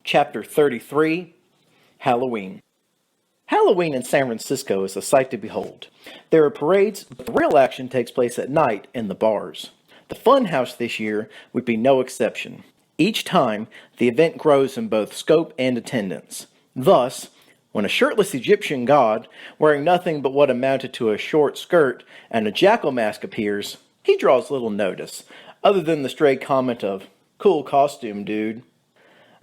Chapter 33, Halloween. Halloween in San Francisco is a sight to behold. There are parades, but the real action takes place at night in the bars. The Funhouse this year would be no exception. Each time, the event grows in both scope and attendance. Thus, when a shirtless Egyptian god, wearing nothing but what amounted to a short skirt and a jackal mask appears, he draws little notice, other than the stray comment of, "Cool costume, dude."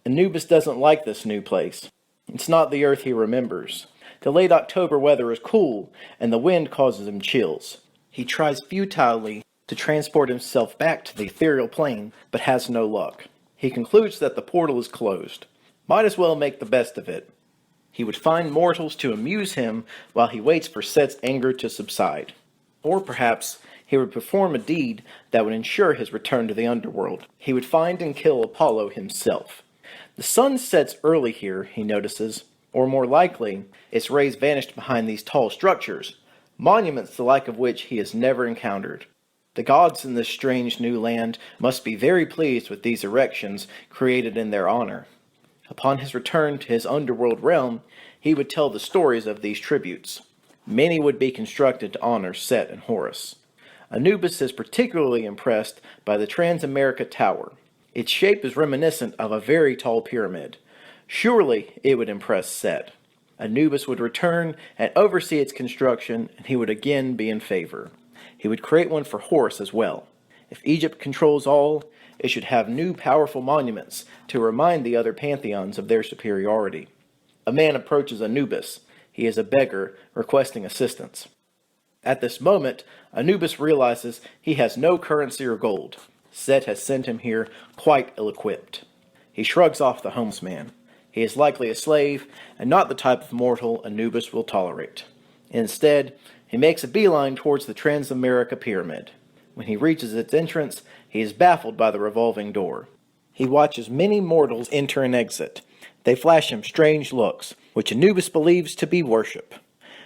Anubis doesn't like this new place. It's not the Earth he remembers. The late October weather is cool, and the wind causes him chills. He tries futilely to transport himself back to the ethereal plane, but has no luck. He concludes that the portal is closed. Might as well make the best of it. He would find mortals to amuse him while he waits for Set's anger to subside. Or perhaps he would perform a deed that would ensure his return to the underworld. He would find and kill Apollo himself. The sun sets early here, he notices, or more likely, its rays vanished behind these tall structures, monuments the like of which he has never encountered. The gods in this strange new land must be very pleased with these erections created in their honor. Upon his return to his underworld realm, he would tell the stories of these tributes. Many would be constructed to honor Set and Horus. Anubis is particularly impressed by the Transamerica Tower. Its shape is reminiscent of a very tall pyramid. Surely it would impress Set. Anubis would return and oversee its construction, and he would again be in favor. He would create one for Horus as well. If Egypt controls all, it should have new powerful monuments to remind the other pantheons of their superiority. A man approaches Anubis. He is a beggar requesting assistance. At this moment, Anubis realizes he has no currency or gold. Set has sent him here quite ill-equipped. He shrugs off the homesman. He is likely a slave, and not the type of mortal Anubis will tolerate. Instead, he makes a beeline towards the Transamerica Pyramid. When he reaches its entrance, he is baffled by the revolving door. He watches many mortals enter and exit. They flash him strange looks, which Anubis believes to be worship.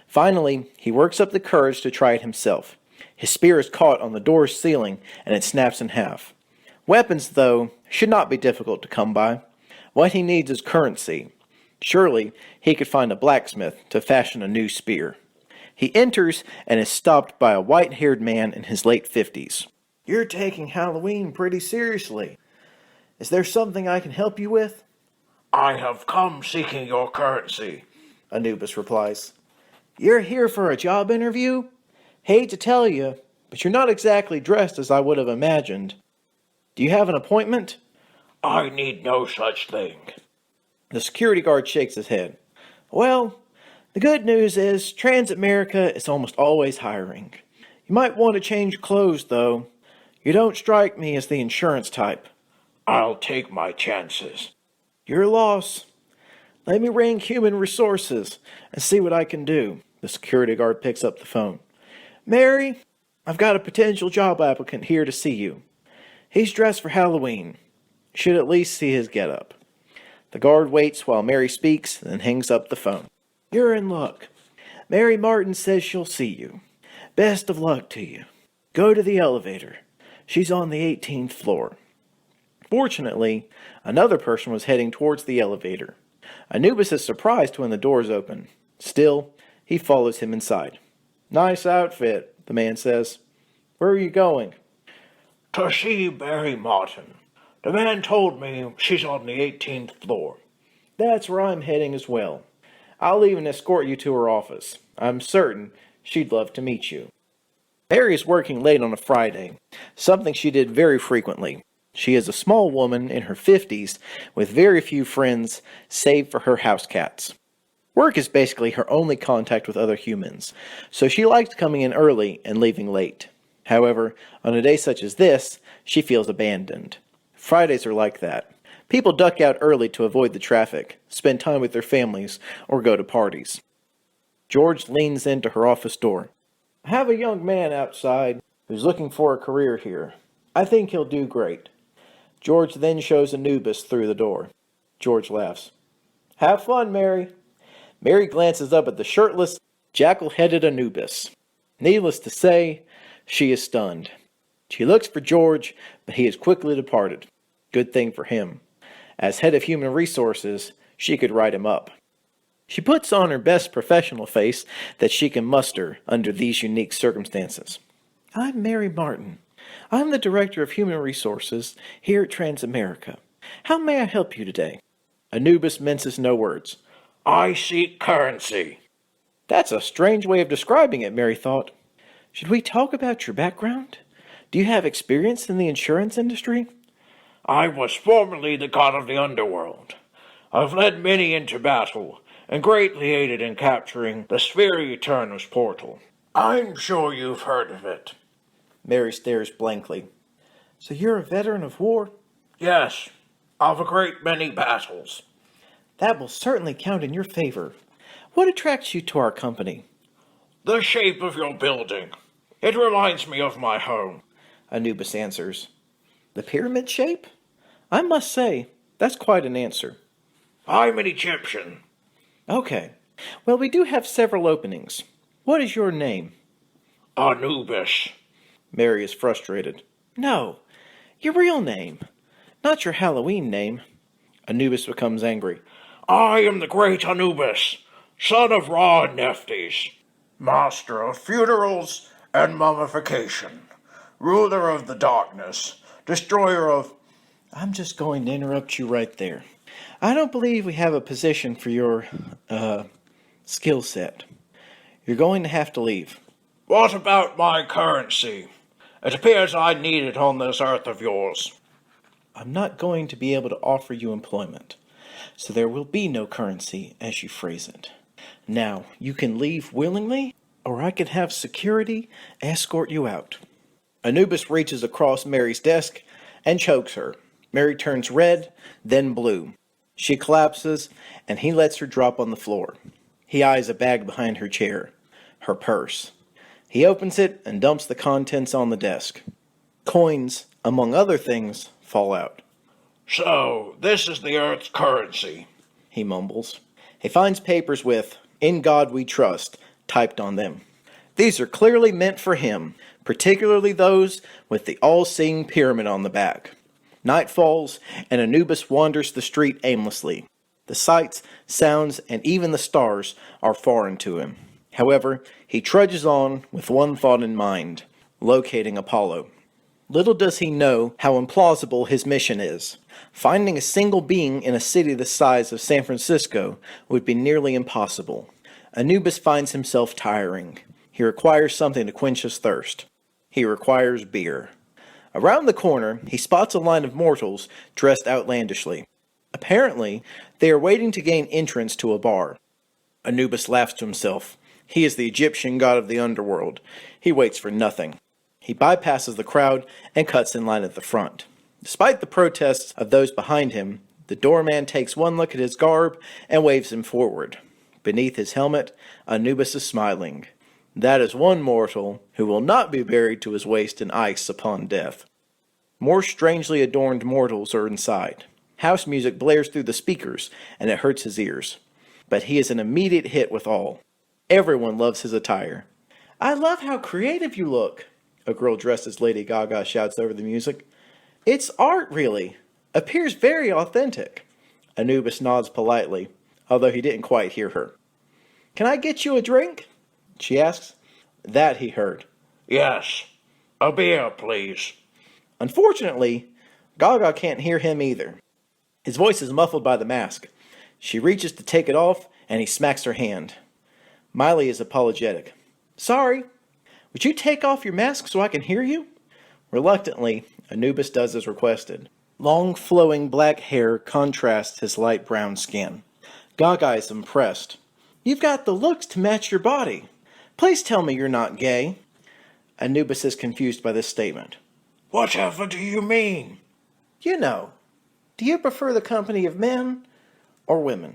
Finally, he works up the courage to try it himself. His spear is caught on the door's ceiling, and it snaps in half. Weapons, though, should not be difficult to come by. What he needs is currency. Surely, he could find a blacksmith to fashion a new spear. He enters and is stopped by a white-haired man in his late 50s. "You're taking Halloween pretty seriously. Is there something I can help you with?" "I have come seeking your currency," Anubis replies. "You're here for a job interview? Hate to tell you, but you're not exactly dressed as I would have imagined. Do you have an appointment?" "I need no such thing." The security guard shakes his head. "Well, the good news is Transamerica is almost always hiring. You might want to change clothes, though. You don't strike me as the insurance type." "I'll take my chances." "Your loss. Let me ring human resources and see what I can do." The security guard picks up the phone. "Mary, I've got a potential job applicant here to see you. He's dressed for Halloween. You should at least see his getup." The guard waits while Mary speaks, then hangs up the phone. "You're in luck. Mary Martin says she'll see you. Best of luck to you. Go to the elevator. She's on the 18th floor." Fortunately, another person was heading towards the elevator. Anubis is surprised when the doors open. Still, he follows him inside. "Nice outfit," the man says. "Where are you going?" "To see Mary Martin. The man told me she's on the 18th floor." "That's where I'm heading as well. I'll even escort you to her office. I'm certain she'd love to meet you." Mary is working late on a Friday, something she did very frequently. She is a small woman in her 50s with very few friends, save for her house cats. Work is basically her only contact with other humans, so she likes coming in early and leaving late. However, on a day such as this, she feels abandoned. Fridays are like that. People duck out early to avoid the traffic, spend time with their families, or go to parties. George leans into her office door. "I have a young man outside who's looking for a career here. I think he'll do great." George then shows Anubis through the door. George laughs. "Have fun, Mary." Mary glances up at the shirtless, jackal-headed Anubis. Needless to say, she is stunned. She looks for George, but he has quickly departed. Good thing for him. As head of human resources, she could write him up. She puts on her best professional face that she can muster under these unique circumstances. I'm Mary Martin. I'm the Director of Human Resources here at Transamerica. How may I help you today? Anubis minces no words. I seek currency. That's a strange way of describing it, Mary thought. Should we talk about your background? Do you have experience in the insurance industry? I was formerly the god of the underworld. I've led many into battle, and greatly aided in capturing the Sphere Eternus portal. I'm sure you've heard of it. Mary stares blankly. So you're a veteran of war? Yes, of a great many battles. That will certainly count in your favor. What attracts you to our company? The shape of your building. It reminds me of my home. Anubis answers. The pyramid shape? I must say, that's quite an answer. I'm an Egyptian. Okay. Well, we do have several openings. What is your name? Anubis. Mary is frustrated. No, your real name. Not your Halloween name. Anubis becomes angry. I am the great Anubis, son of Ra and Nephthys, master of funerals and mummification, ruler of the darkness, destroyer of... I'm just going to interrupt you right there. I don't believe we have a position for your, skill set. You're going to have to leave. What about my currency? It appears I need it on this earth of yours. I'm not going to be able to offer you employment, so there will be no currency, as you phrase it. Now, you can leave willingly, or I can have security escort you out. Anubis reaches across Mary's desk and chokes her. Mary turns red, then blue. She collapses, and he lets her drop on the floor. He eyes a bag behind her chair, her purse. He opens it and dumps the contents on the desk. Coins, among other things, fall out. So, this is the Earth's currency, he mumbles. He finds papers with, "In God We Trust," typed on them. These are clearly meant for him, particularly those with the all-seeing pyramid on the back. Night falls, and Anubis wanders the street aimlessly. The sights, sounds, and even the stars are foreign to him. However, he trudges on with one thought in mind, locating Apollo. Little does he know how implausible his mission is. Finding a single being in a city the size of San Francisco would be nearly impossible. Anubis finds himself tiring. He requires something to quench his thirst. He requires beer. Around the corner, he spots a line of mortals dressed outlandishly. Apparently, they are waiting to gain entrance to a bar. Anubis laughs to himself. He is the Egyptian god of the underworld. He waits for nothing. He bypasses the crowd and cuts in line at the front. Despite the protests of those behind him, the doorman takes one look at his garb and waves him forward. Beneath his helmet, Anubis is smiling. That is one mortal who will not be buried to his waist in ice upon death. More strangely adorned mortals are inside. House music blares through the speakers, and it hurts his ears. But he is an immediate hit with all. Everyone loves his attire. I love how creative you look, a girl dressed as Lady Gaga shouts over the music. It's art, really. Appears very authentic. Anubis nods politely, although he didn't quite hear her. Can I get you a drink? She asks. That he heard. Yes. A beer, please. Unfortunately, Gaga can't hear him either. His voice is muffled by the mask. She reaches to take it off, and he smacks her hand. Miley is apologetic. Sorry. Would you take off your mask so I can hear you? Reluctantly, Anubis does as requested. Long, flowing black hair contrasts his light brown skin. Gaga is impressed. You've got the looks to match your body. Please tell me you're not gay. Anubis is confused by this statement. Whatever do you mean? You know. Do you prefer the company of men or women?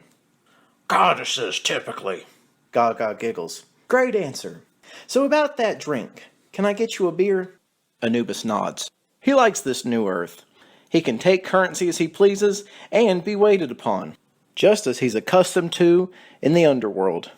Goddesses, typically. Gaga giggles. Great answer. So about that drink, can I get you a beer? Anubis nods. He likes this new earth. He can take currency as he pleases and be waited upon, just as he's accustomed to in the underworld.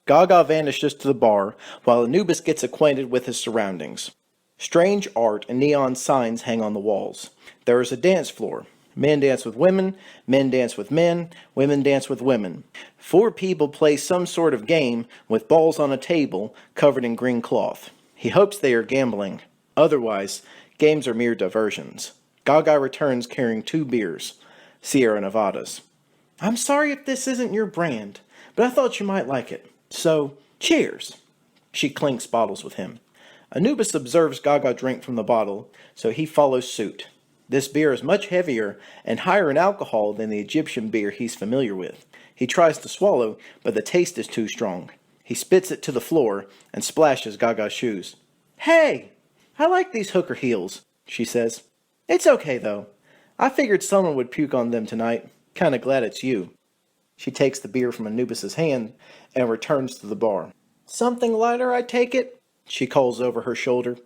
Gaga vanishes to the bar while Anubis gets acquainted with his surroundings. Strange art and neon signs hang on the walls. There is a dance floor. Men dance with women, men dance with men, women dance with women. 4 people play some sort of game with balls on a table covered in green cloth. He hopes they are gambling. Otherwise, games are mere diversions. Gaga returns carrying 2 beers, Sierra Nevadas. I'm sorry if this isn't your brand, but I thought you might like it. So, cheers. She clinks bottles with him. Anubis observes Gaga drink from the bottle, so he follows suit. This beer is much heavier and higher in alcohol than the Egyptian beer he's familiar with. He tries to swallow, but the taste is too strong. He spits it to the floor and splashes Gaga's shoes. Hey, I like these hooker heels, she says. It's okay, though. I figured someone would puke on them tonight. Kinda glad it's you. She takes the beer from Anubis's hand and returns to the bar. Something lighter, I take it? She calls over her shoulder.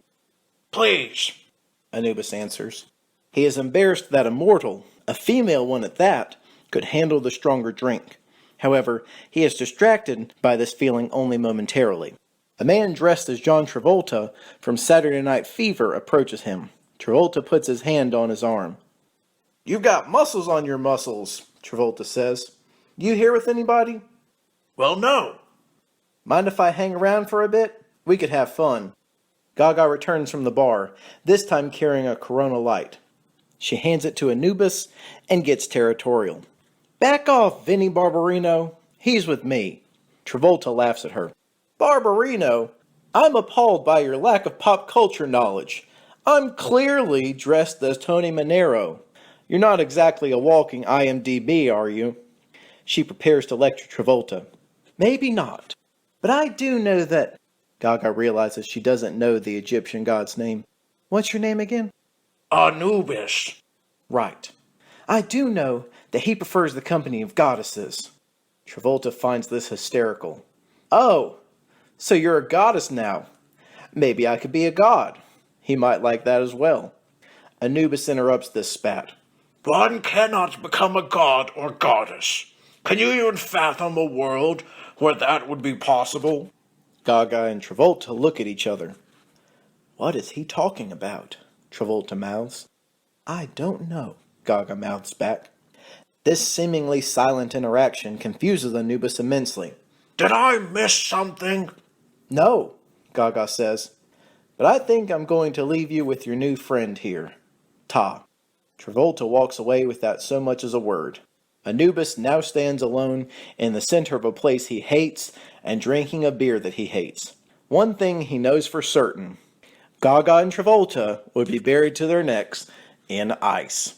Please, Anubis answers. He is embarrassed that a mortal, a female one at that, could handle the stronger drink. However, he is distracted by this feeling only momentarily. A man dressed as John Travolta from Saturday Night Fever approaches him. Travolta puts his hand on his arm. You've got muscles on your muscles, Travolta says. You here with anybody? well, no. Mind if I hang around for a bit? We could have fun. Gaga returns from the bar, this time carrying a Corona Light. She hands it to Anubis and gets territorial. Back off, Vinnie Barbarino. He's with me. Travolta laughs at her. Barbarino? I'm appalled by your lack of pop culture knowledge. I'm clearly dressed as Tony Manero. You're not exactly a walking IMDb, are you? She prepares to lecture Travolta. Maybe not. But I do know that... Gaga realizes she doesn't know the Egyptian god's name. What's your name again? Anubis. Right. I do know that he prefers the company of goddesses. Travolta finds this hysterical. Oh, so you're a goddess now. Maybe I could be a god. He might like that as well. Anubis interrupts this spat. One cannot become a god or goddess. Can you even fathom a world where that would be possible? Gaga and Travolta look at each other. What is he talking about? Travolta mouths. I don't know, Gaga mouths back. This seemingly silent interaction confuses Anubis immensely. Did I miss something? No, Gaga says, but I think I'm going to leave you with your new friend here, Ta. Travolta walks away without so much as a word. Anubis now stands alone in the center of a place he hates and drinking a beer that he hates. One thing he knows for certain, Gaga and Travolta would be buried to their necks in ice.